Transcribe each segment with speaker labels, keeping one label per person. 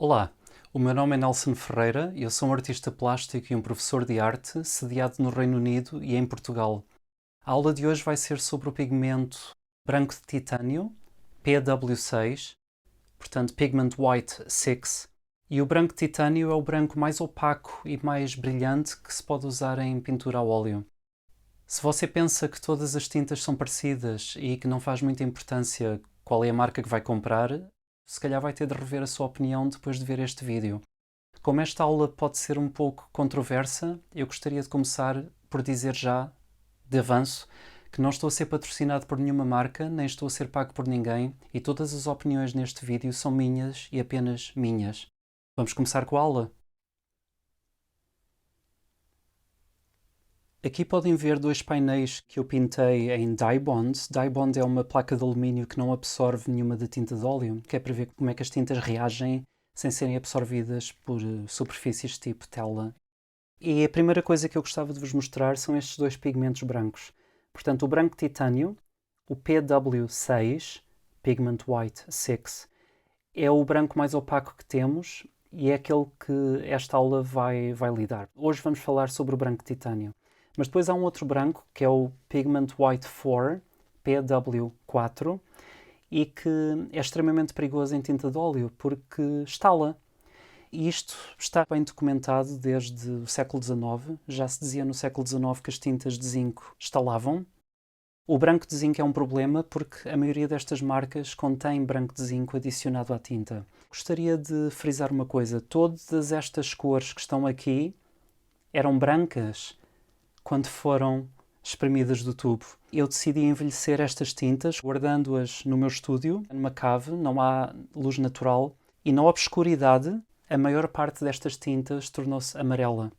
Speaker 1: Olá, o meu nome é Nelson Ferreira e eu sou um artista plástico e um professor de arte sediado no Reino Unido e em Portugal. A aula de hoje vai ser sobre o pigmento branco de titânio, PW6, portanto Pigment White 6, e o branco de titânio é o branco mais opaco e mais brilhante que se pode usar em pintura a óleo. Se você pensa que todas as tintas são parecidas e que não faz muita importância qual é a marca que vai comprar, se calhar vai ter de rever a sua opinião depois de ver este vídeo. Como esta aula pode ser um pouco controversa, eu gostaria de começar por dizer já, de avanço, que não estou a ser patrocinado por nenhuma marca, nem estou a ser pago por ninguém, e todas as opiniões neste vídeo são minhas e apenas minhas. Vamos começar com a aula? Aqui podem ver dois painéis que eu pintei em Dye Bond. Dye Bond é uma placa de alumínio que não absorve nenhuma da tinta de óleo, que é para ver como é que as tintas reagem sem serem absorvidas por superfícies tipo tela. E a primeira coisa que eu gostava de vos mostrar são estes dois pigmentos brancos. Portanto, o branco titânio, o PW6, Pigment White 6, é o branco mais opaco que temos e é aquele que esta aula vai lidar. Hoje vamos falar sobre o branco titânio. Mas depois há um outro branco, que é o Pigment White 4, PW4, e que é extremamente perigoso em tinta de óleo, porque estala. E isto está bem documentado desde o século XIX. Já se dizia no século XIX que as tintas de zinco estalavam. O branco de zinco é um problema porque a maioria destas marcas contém branco de zinco adicionado à tinta. Gostaria de frisar uma coisa: todas estas cores que estão aqui eram brancas quando foram espremidas do tubo. Eu decidi envelhecer estas tintas guardando-as no meu estúdio, numa cave, não há luz natural, e na obscuridade a maior parte destas tintas tornou-se amarela.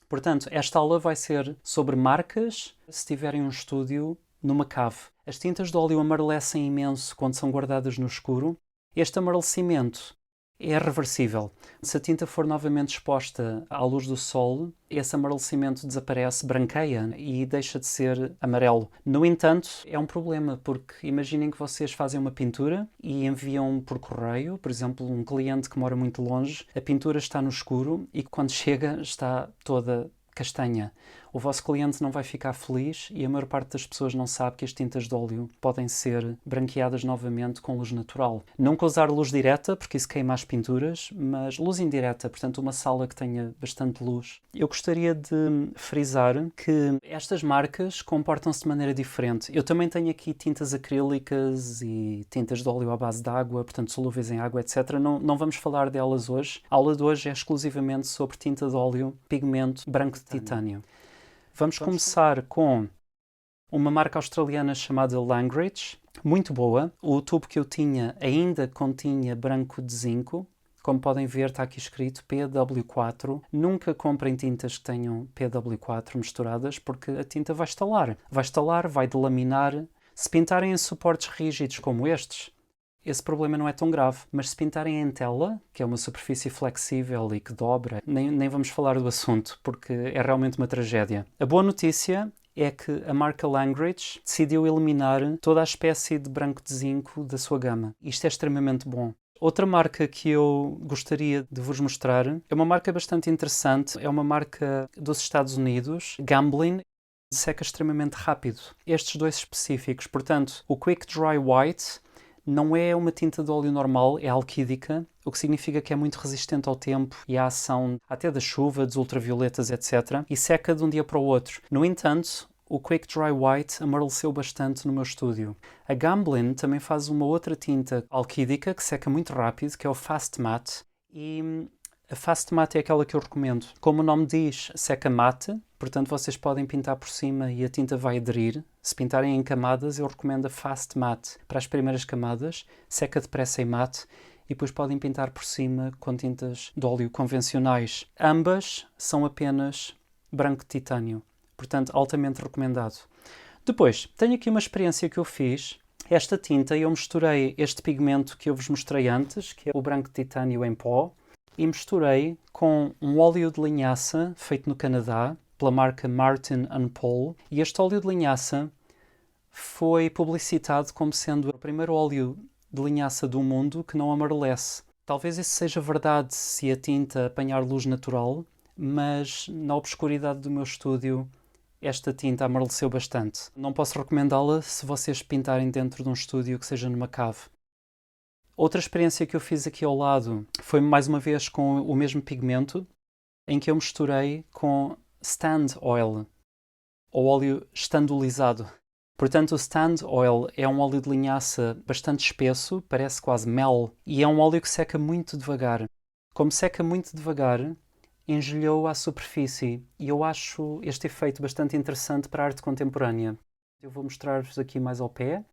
Speaker 1: Portanto, esta aula vai ser sobre marcas se tiverem um estúdio numa cave. As tintas de óleo amarelecem imenso quando são guardadas no escuro. Este amarelecimento é reversível. Se a tinta for novamente exposta à luz do sol, esse amarelecimento desaparece, branqueia e deixa de ser amarelo. No entanto, é um problema, porque imaginem que vocês fazem uma pintura e enviam por correio, por exemplo, um cliente que mora muito longe, a pintura está no escuro e quando chega está toda castanha. O vosso cliente não vai ficar feliz e a maior parte das pessoas não sabe que as tintas de óleo podem ser branqueadas novamente com luz natural. Nunca usar luz direta, porque isso queima as pinturas, mas luz indireta, portanto uma sala que tenha bastante luz. Eu gostaria de frisar que estas marcas comportam-se de maneira diferente. Eu também tenho aqui tintas acrílicas e tintas de óleo à base de água, portanto solúveis em água, etc. Não vamos falar delas hoje. A aula de hoje é exclusivamente sobre tinta de óleo, pigmento branco de titânio. Vamos começar com uma marca australiana chamada Langridge, muito boa. O tubo que eu tinha ainda continha branco de zinco. Como podem ver, está aqui escrito PW4. Nunca comprem tintas que tenham PW4 misturadas, porque a tinta vai estalar. Vai estalar, vai delaminar. Se pintarem em suportes rígidos como estes, esse problema não é tão grave, mas se pintarem em tela, que é uma superfície flexível e que dobra, nem vamos falar do assunto, porque é realmente uma tragédia. A boa notícia é que a marca Langridge decidiu eliminar toda a espécie de branco de zinco da sua gama. Isto é extremamente bom. Outra marca que eu gostaria de vos mostrar é uma marca bastante interessante, é uma marca dos Estados Unidos, Gamblin, seca extremamente rápido. Estes dois específicos, portanto, o Quick Dry White não é uma tinta de óleo normal, é alquídica, o que significa que é muito resistente ao tempo e à ação até da chuva, dos ultravioletas, etc. E seca de um dia para o outro. No entanto, o Quick Dry White amareleceu bastante no meu estúdio. A Gamblin também faz uma outra tinta alquídica que seca muito rápido, que é o Fast Matte. E a Fast Matte é aquela que eu recomendo. Como o nome diz, seca mate, portanto vocês podem pintar por cima e a tinta vai aderir. Se pintarem em camadas, eu recomendo a Fast Matte para as primeiras camadas, seca depressa e mate, e depois podem pintar por cima com tintas de óleo convencionais. Ambas são apenas branco de titânio, portanto altamente recomendado. Depois, tenho aqui uma experiência que eu fiz. Esta tinta, eu misturei este pigmento que eu vos mostrei antes, que é o branco de titânio em pó, e misturei com um óleo de linhaça feito no Canadá, pela marca Martin Paul, e este óleo de linhaça foi publicitado como sendo o primeiro óleo de linhaça do mundo que não amarelece. Talvez isso seja verdade se a tinta apanhar luz natural, mas na obscuridade do meu estúdio esta tinta amarelceu bastante. Não posso recomendá-la se vocês pintarem dentro de um estúdio que seja numa cave. Outra experiência que eu fiz aqui ao lado foi mais uma vez com o mesmo pigmento, em que eu misturei com stand oil, ou óleo estandulizado. Portanto, o stand oil é um óleo de linhaça bastante espesso, parece quase mel, e é um óleo que seca muito devagar. Como seca muito devagar, engelhou à superfície, e eu acho este efeito bastante interessante para a arte contemporânea. Eu vou mostrar-vos aqui mais ao pé,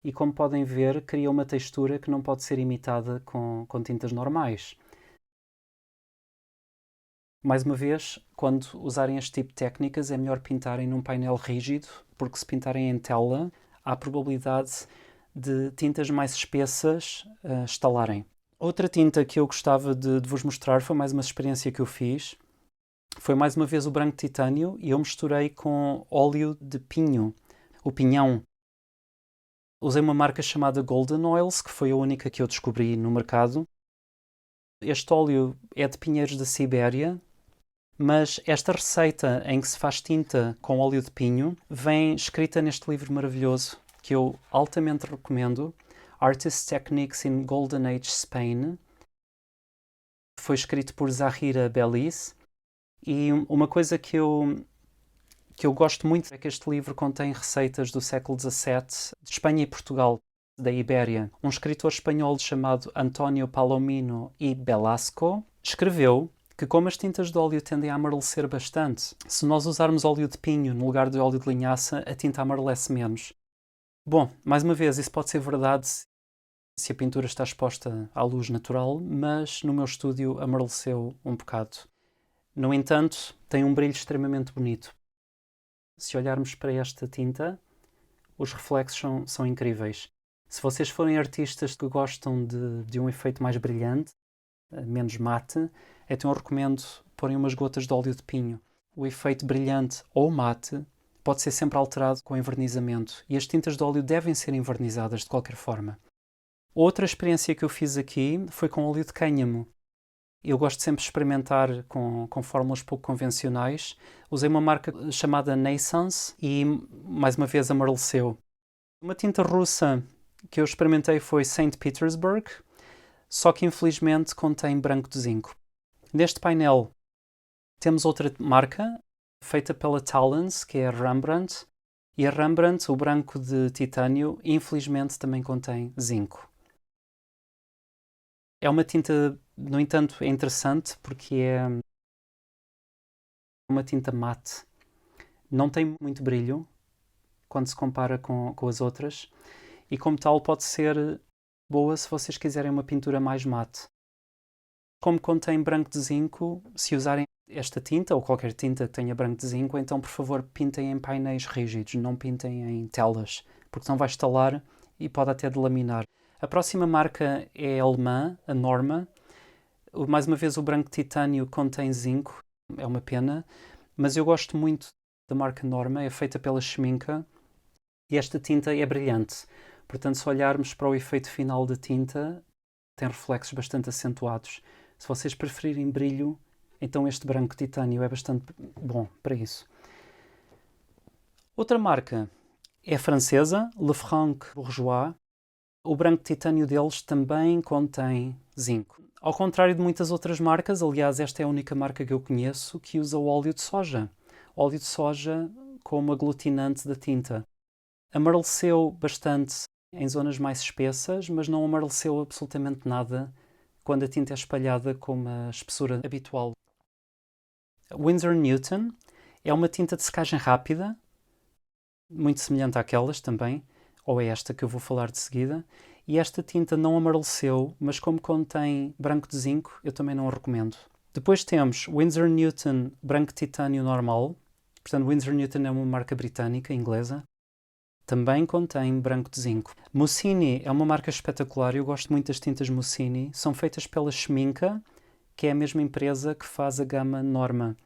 Speaker 1: e como podem ver, cria uma textura que não pode ser imitada com tintas normais. Mais uma vez, quando usarem este tipo de técnicas, é melhor pintarem num painel rígido, porque se pintarem em tela, há a probabilidade de tintas mais espessas estalarem. Outra tinta que eu gostava de vos mostrar foi mais uma experiência que eu fiz. Foi mais uma vez o branco titânio e eu misturei com óleo de pinho, o pinhão. Usei uma marca chamada Golden Oils, que foi a única que eu descobri no mercado. Este óleo é de pinheiros da Sibéria, mas esta receita em que se faz tinta com óleo de pinho vem escrita neste livro maravilhoso que eu altamente recomendo, Artist Techniques in Golden Age Spain. Foi escrito por Zahira Beliz e uma coisa que eu gosto muito é que este livro contém receitas do século XVII de Espanha e Portugal, da Ibéria. Um escritor espanhol chamado António Palomino y Velasco escreveu que como as tintas de óleo tendem a amarelecer bastante, se nós usarmos óleo de pinho no lugar de óleo de linhaça, a tinta amarelece menos. Bom, mais uma vez, isso pode ser verdade se a pintura está exposta à luz natural, mas no meu estúdio amareleceu um bocado. No entanto, tem um brilho extremamente bonito. Se olharmos para esta tinta, os reflexos são incríveis. Se vocês forem artistas que gostam de um efeito mais brilhante, menos mate, então eu recomendo porem umas gotas de óleo de pinho. O efeito brilhante ou mate pode ser sempre alterado com envernizamento e as tintas de óleo devem ser envernizadas de qualquer forma. Outra experiência que eu fiz aqui foi com óleo de cânhamo. Eu gosto sempre de experimentar com fórmulas pouco convencionais. Usei uma marca chamada Naissance e mais uma vez amareleceu. Uma tinta russa que eu experimentei foi Saint Petersburg, só que infelizmente contém branco de zinco. Neste painel temos outra marca, feita pela Talens, que é a Rembrandt, e a Rembrandt, o branco de titânio, infelizmente também contém zinco. É uma tinta, no entanto, é interessante porque é uma tinta mate. Não tem muito brilho quando se compara com as outras e como tal pode ser boa se vocês quiserem uma pintura mais mate. Como contém branco de zinco, se usarem esta tinta ou qualquer tinta que tenha branco de zinco, então por favor pintem em painéis rígidos, não pintem em telas, porque não vai estalar e pode até delaminar. A próxima marca é alemã, a Norma. Mais uma vez o branco titânio contém zinco, é uma pena, mas eu gosto muito da marca Norma, é feita pela Schminke e esta tinta é brilhante. Portanto, se olharmos para o efeito final da tinta, tem reflexos bastante acentuados. Se vocês preferirem brilho, então este branco titânio é bastante bom para isso. Outra marca é francesa, Lefranc Bourgeois. O branco titânio deles também contém zinco. Ao contrário de muitas outras marcas, aliás, esta é a única marca que eu conheço que usa o óleo de soja. Óleo de soja como aglutinante da tinta. Amareleceu bastante em zonas mais espessas, mas não amareleceu absolutamente nada quando a tinta é espalhada com uma espessura habitual. Winsor Newton é uma tinta de secagem rápida, muito semelhante àquelas também, ou é esta que eu vou falar de seguida, e esta tinta não amareleceu, mas como contém branco de zinco, eu também não a recomendo. Depois temos Winsor Newton branco titânio normal, portanto Winsor Newton é uma marca britânica, inglesa, também contém branco de zinco. Mussini é uma marca espetacular, eu gosto muito das tintas Mussini, são feitas pela Schminke, que é a mesma empresa que faz a gama Norma.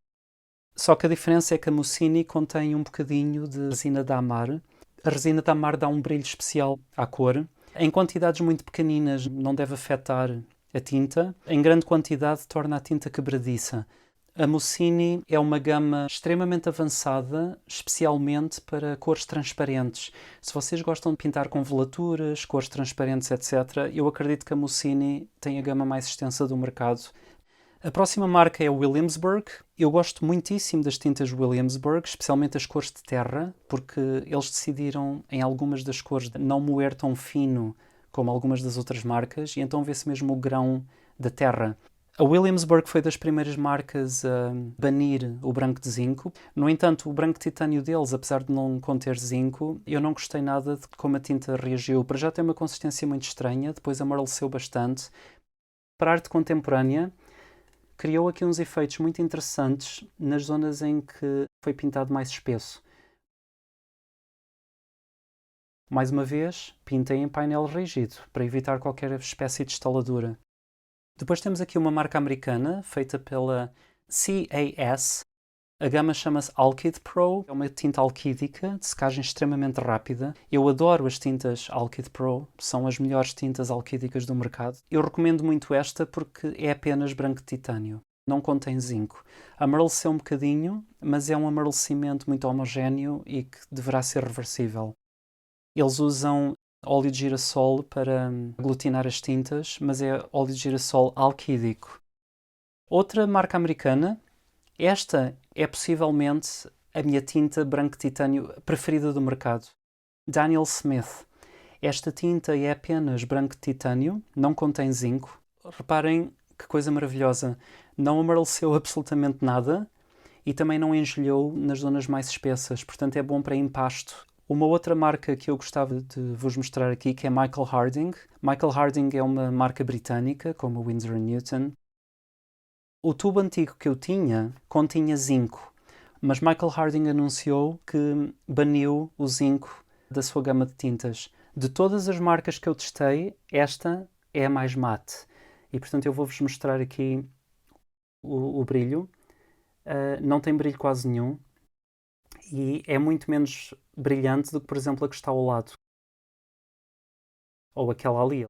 Speaker 1: Só que a diferença é que a Mussini contém um bocadinho de resina de amar. A resina de amar dá um brilho especial à cor. Em quantidades muito pequeninas não deve afetar a tinta, em grande quantidade torna a tinta quebradiça. A Mucini é uma gama extremamente avançada, especialmente para cores transparentes. Se vocês gostam de pintar com velaturas, cores transparentes, etc., eu acredito que a Mucini tem a gama mais extensa do mercado. A próxima marca é o Williamsburg. Eu gosto muitíssimo das tintas Williamsburg, especialmente as cores de terra, porque eles decidiram, em algumas das cores, não moer tão fino como algumas das outras marcas, e então vê-se mesmo o grão da terra. A Williamsburg foi das primeiras marcas a banir o branco de zinco. No entanto, o branco de titânio deles, apesar de não conter zinco, eu não gostei nada de como a tinta reagiu. Para já tem uma consistência muito estranha, depois amareleceu bastante. Para a arte contemporânea, criou aqui uns efeitos muito interessantes nas zonas em que foi pintado mais espesso. Mais uma vez, pintei em painel rígido, para evitar qualquer espécie de estaladura. Depois temos aqui uma marca americana, feita pela CAS. A gama chama-se Alkyd Pro. É uma tinta alquídica, de secagem extremamente rápida. Eu adoro as tintas Alkyd Pro, são as melhores tintas alquídicas do mercado. Eu recomendo muito esta porque é apenas branco de titânio. Não contém zinco. Amareleceu um bocadinho, mas é um amarelecimento muito homogéneo e que deverá ser reversível. Eles usam óleo de girassol para aglutinar as tintas, mas é óleo de girassol alquídico. Outra marca americana, esta é possivelmente a minha tinta branco titânio preferida do mercado. Daniel Smith. Esta tinta é apenas branco de titânio, não contém zinco. Reparem que coisa maravilhosa. Não amareleceu absolutamente nada e também não engelhou nas zonas mais espessas, portanto é bom para empasto. Uma outra marca que eu gostava de vos mostrar aqui, que é Michael Harding. Michael Harding é uma marca britânica, como a Winsor & Newton. O tubo antigo que eu tinha continha zinco, mas Michael Harding anunciou que baniu o zinco da sua gama de tintas. De todas as marcas que eu testei, esta é a mais mate. E, portanto, eu vou-vos mostrar aqui o brilho. Não tem brilho quase nenhum. E é muito menos brilhante do que, por exemplo, a que está ao lado. Ou aquela ali,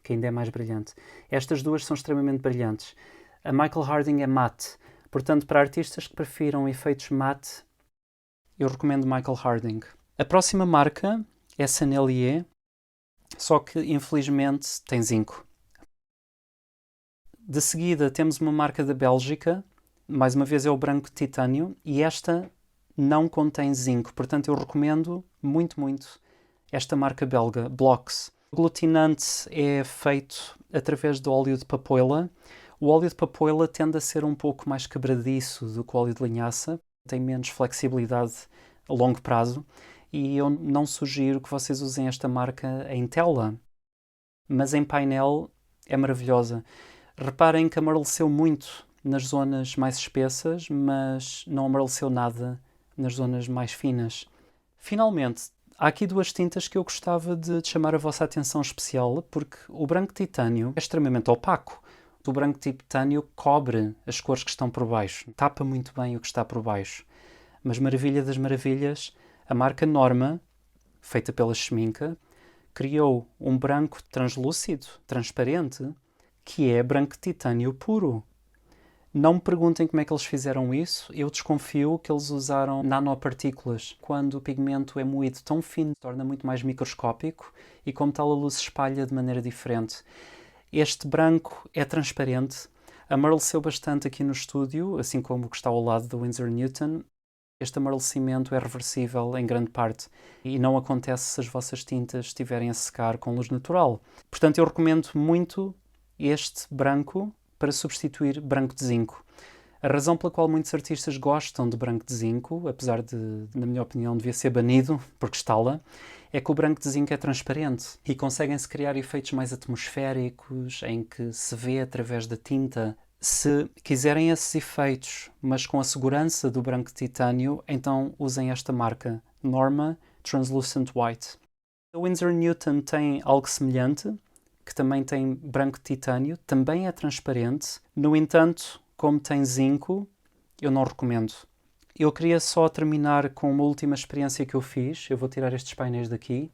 Speaker 1: que ainda é mais brilhante. Estas duas são extremamente brilhantes. A Michael Harding é mate. Portanto, para artistas que prefiram efeitos mate, eu recomendo Michael Harding. A próxima marca é Sennelier, só que infelizmente tem zinco. De seguida temos uma marca da Bélgica, mais uma vez é o branco de titânio, e esta não contém zinco, portanto eu recomendo muito, muito esta marca belga, Blox. O aglutinante é feito através do óleo de papoila. O óleo de papoila tende a ser um pouco mais quebradiço do que o óleo de linhaça, tem menos flexibilidade a longo prazo, e eu não sugiro que vocês usem esta marca em tela, mas em painel é maravilhosa. Reparem que amareleceu muito nas zonas mais espessas, mas não amareleceu nada nas zonas mais finas. Finalmente, há aqui duas tintas que eu gostava de chamar a vossa atenção especial, porque o branco titânio é extremamente opaco. O branco titânio cobre as cores que estão por baixo, tapa muito bem o que está por baixo. Mas maravilha das maravilhas, a marca Norma, feita pela Schminke, criou um branco translúcido, transparente, que é branco titânio puro. Não me perguntem como é que eles fizeram isso, eu desconfio que eles usaram nanopartículas. Quando o pigmento é moído tão fino, torna muito mais microscópico e como tal a luz se espalha de maneira diferente. Este branco é transparente, amareleceu bastante aqui no estúdio, assim como o que está ao lado do Winsor & Newton. Este amarelecimento é reversível em grande parte e não acontece se as vossas tintas estiverem a secar com luz natural. Portanto, eu recomendo muito este branco para substituir branco de zinco. A razão pela qual muitos artistas gostam de branco de zinco, apesar de, na minha opinião, devia ser banido, porque está-la, é que o branco de zinco é transparente e conseguem-se criar efeitos mais atmosféricos, em que se vê através da tinta. Se quiserem esses efeitos, mas com a segurança do branco de titânio, então usem esta marca, Norma Translucent White. A Winsor & Newton tem algo semelhante, que também tem branco de titânio, também é transparente. No entanto, como tem zinco, eu não recomendo. Eu queria só terminar com uma última experiência que eu fiz. Eu vou tirar estes painéis daqui.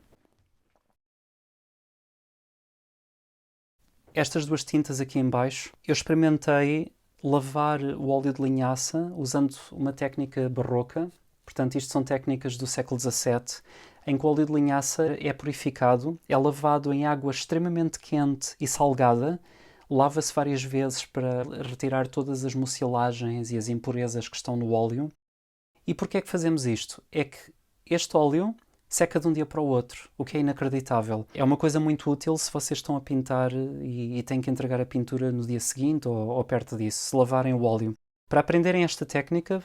Speaker 1: estas duas tintas aqui em baixo, eu experimentei lavar o óleo de linhaça usando uma técnica barroca. Portanto, isto são técnicas do século XVII, em que o óleo de linhaça é purificado, é lavado em água extremamente quente e salgada, lava-se várias vezes para retirar todas as mucilagens e as impurezas que estão no óleo. E porquê é que fazemos isto? É que este óleo seca de um dia para o outro, o que é inacreditável. É uma coisa muito útil se vocês estão a pintar e têm que entregar a pintura no dia seguinte ou perto disso, se lavarem o óleo. Para aprenderem esta técnica,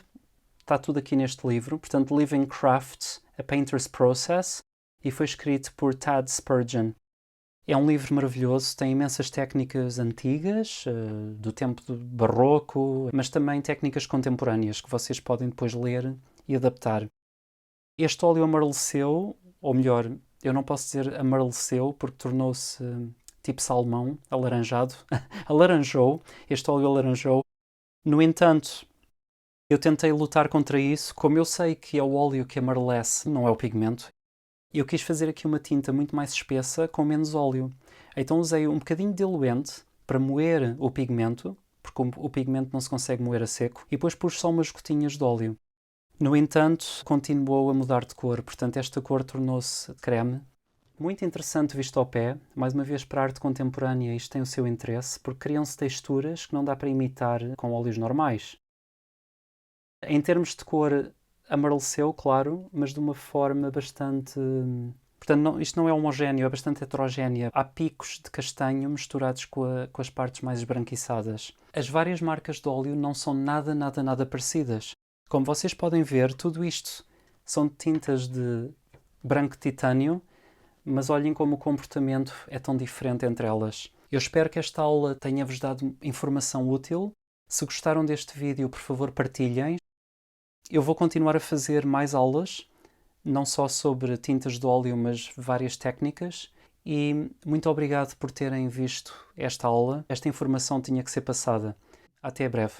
Speaker 1: está tudo aqui neste livro. Portanto, Living Crafts, A Painter's Process, e foi escrito por Tad Spurgeon. É um livro maravilhoso, tem imensas técnicas antigas, do tempo do barroco, mas também técnicas contemporâneas que vocês podem depois ler e adaptar. Este óleo amareleceu, ou melhor, eu não posso dizer amareleceu porque tornou-se tipo salmão, alaranjado. Alaranjou, este óleo alaranjou. No entanto, eu tentei lutar contra isso. Como eu sei que é o óleo que amarelece, não é o pigmento, eu quis fazer aqui uma tinta muito mais espessa com menos óleo. Então usei um bocadinho de diluente para moer o pigmento, porque o pigmento não se consegue moer a seco, e depois pus só umas gotinhas de óleo. No entanto, continuou a mudar de cor, portanto esta cor tornou-se creme. Muito interessante visto ao pé. Mais uma vez, para a arte contemporânea isto tem o seu interesse, porque criam-se texturas que não dá para imitar com óleos normais. Em termos de cor, amareleceu, claro, mas de uma forma bastante... Portanto, isto não é homogéneo, é bastante heterogéneo. Há picos de castanho misturados com as partes mais esbranquiçadas. As várias marcas de óleo não são nada parecidas. Como vocês podem ver, tudo isto são tintas de branco titânio, mas olhem como o comportamento é tão diferente entre elas. Eu espero que esta aula tenha-vos dado informação útil. Se gostaram deste vídeo, por favor, partilhem. Eu vou continuar a fazer mais aulas, não só sobre tintas de óleo, mas várias técnicas. E muito obrigado por terem visto esta aula. Esta informação tinha que ser passada. Até breve.